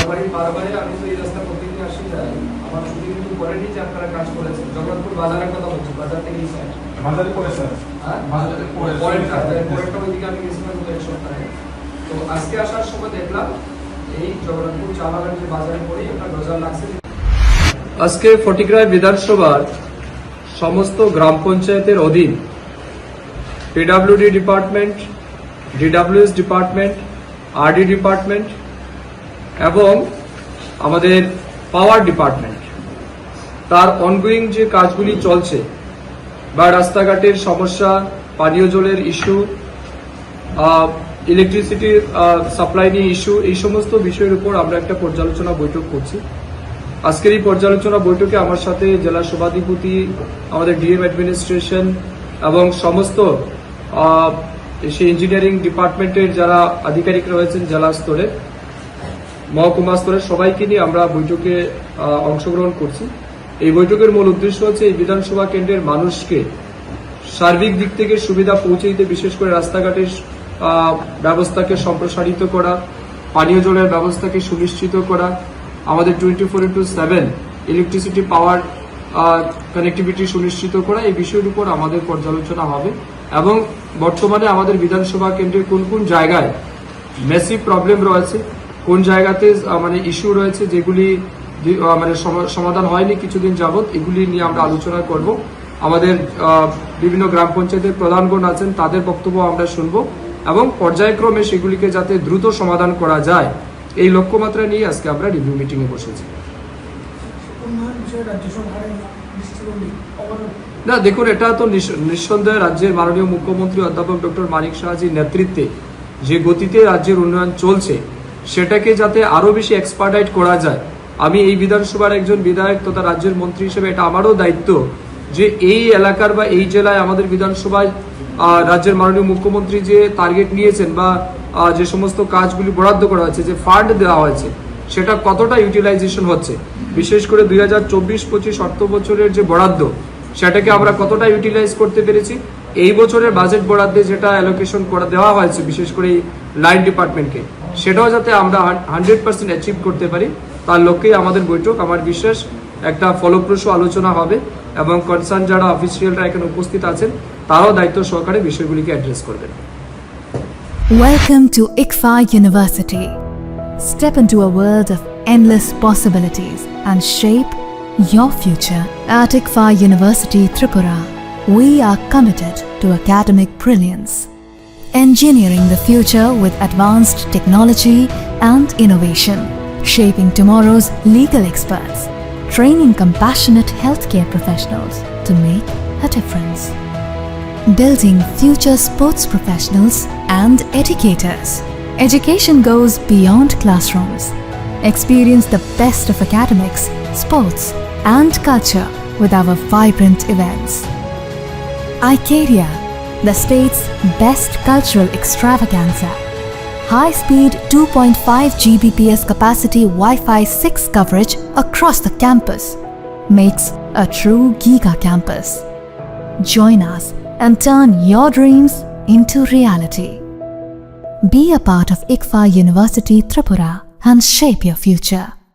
বারবারই আমি তো এই রাস্তা প্রতিদিন আসি যাই, আমার শুধু কিন্তু বলেনি যে আপনারা কাজ করেছেন। জগন্নাথপুর বাজারের কথা বলছি, বাজার থেকে এই সাইড বাজারে পড়ে স্যার, হ্যাঁ বাজারে পড়ে পরেরটা ওইদিকে আমি গেছিলাম এক সপ্তাহে। তো আজকে আসার সময় দেখলাম এই জগন্নাথপুর চা বাগান যে বাজারে পড়ে একটা ডোজার লাগছে। আজকে ফটিকরায় বিধানসভার সমস্ত গ্রাম পঞ্চায়েতের অধীন PWD department, DWS department, RD department এবং আমাদের পাওয়ার ডিপার্টমেন্ট তার অনগোয়িং যে কাজগুলি চলছে বা রাস্তাঘাটের সমস্যা, পানীয় জলের ইস্যু, ইলেকট্রিসিটির সাপ্লাই নিয়ে ইস্যু, এই সমস্ত বিষয়ের উপর আমরা একটা পর্যালোচনা বৈঠক করছি। আজকের এই পর্যালোচনা বৈঠকে আমার সাথে জেলা সভাধিপতি, আমাদের ডিএম অ্যাডমিনিস্ট্রেশন এবং সমস্ত সেই ইঞ্জিনিয়ারিং ডিপার্টমেন্টের যারা আধিকারিক রয়েছেন জেলা স্তরে, মহকুমা স্তরে সবাইকে নিয়ে আমরা বৈঠকে অংশগ্রহণ করছি। এই বৈঠকের মূল উদ্দেশ্য হচ্ছে এই বিধানসভা কেন্দ্রের মানুষকে সার্বিক দিক থেকে সুবিধা পৌঁছে দিতে, বিশেষ করে রাস্তাঘাটের ব্যবস্থাকে সম্প্রসারিত করা, পানীয় জলের ব্যবস্থাকে সুনিশ্চিত করা, আমাদের 24/7 ইলেকট্রিসিটি পাওয়ার কানেক্টিভিটি সুনিশ্চিত করা, এই বিষয়ের উপর আমাদের পর্যালোচনা হবে এবং বর্তমানে আমাদের বিধানসভা কেন্দ্রের কোন কোন জায়গায় ম্যাসিভ প্রবলেম রয়েছে, কোন জায়গাতে মানে ইস্যু রয়েছে যেগুলি মানে সমাধান হয়নি কিছুদিন যাবত, এগুলি নিয়ে আমরা আলোচনা করব। আমাদের বিভিন্ন গ্রাম পঞ্চায়েতের প্রধানগণ আছেন, তাদের বক্তব্য আমরা শুনব এবং পর্যায়ক্রমে সেগুলিকে যাতে দ্রুত সমাধান করা যায় এই লক্ষ্যমাত্রা নিয়ে আজকে আমরা রিভিউ মিটিং এ বসেছি। না দেখুন, এটা তো নিঃসন্দেহে রাজ্যের মাননীয় মুখ্যমন্ত্রী অধ্যাপক ডক্টর মানিক সাহাজির নেতৃত্বে যে গতিতে রাজ্যের উন্নয়ন চলছে সেটাকে যাতে আরো বেশি এক্সপার্টাইট করা যায়। আমি এই বিধানসভার একজন বিধায়ক তথা রাজ্যের মন্ত্রী হিসেবে এটা আমারও দায়িত্ব যে এই এলাকার বা এই জেলায় আমাদের বিধানসভায় রাজ্যের মাননীয় মুখ্যমন্ত্রী যে টার্গেট নিয়েছেন বা যে সমস্ত কাজগুলি বরাদ্দ করা হয়েছে, যে ফান্ড দেওয়া হয়েছে, সেটা কতটা ইউটিলাইজেশন হচ্ছে, বিশেষ করে 2024-25 অর্থ বছরের যে বরাদ্দ সেটাকে আমরা কতটা ইউটিলাইজ করতে পেরেছি। এই বছরের বাজেট বরাদ্দে যেটা অ্যালোকেশন করে দেওয়া হয়েছে বিশেষ করে লাইন ডিপার্টমেন্টকে, সেটাও যাতে আমরা 100% অ্যাচিভ করতে পারি, তার লক্ষ্যেই আমাদের বৈঠক। আমার বিশ্বাস একটা ফলপ্রসূ আলোচনা হবে এবং কনসার্ন যারা অফিসিয়ালরা এখানে উপস্থিত আছেন তারাও দায়িত্ব সহকারে বিষয়গুলিকে অ্যাড্রেস করবেন। Welcome to ICFA University. Step into a world of endless possibilities and shape your future. At ICFA University Tripura, we are committed to academic brilliance, engineering the future with advanced technology and innovation, shaping tomorrow's legal experts, training compassionate healthcare professionals to make a difference, building future sports professionals and educators. Education goes beyond classrooms. Experience the best of academics, sports, and culture with our vibrant events. Icaria, the state's best cultural extravaganza. High-speed 2.5 Gbps capacity Wi-Fi 6 coverage across the campus makes a true giga campus. Join us and turn your dreams into reality. Be a part of ICFA University Tripura and shape your future.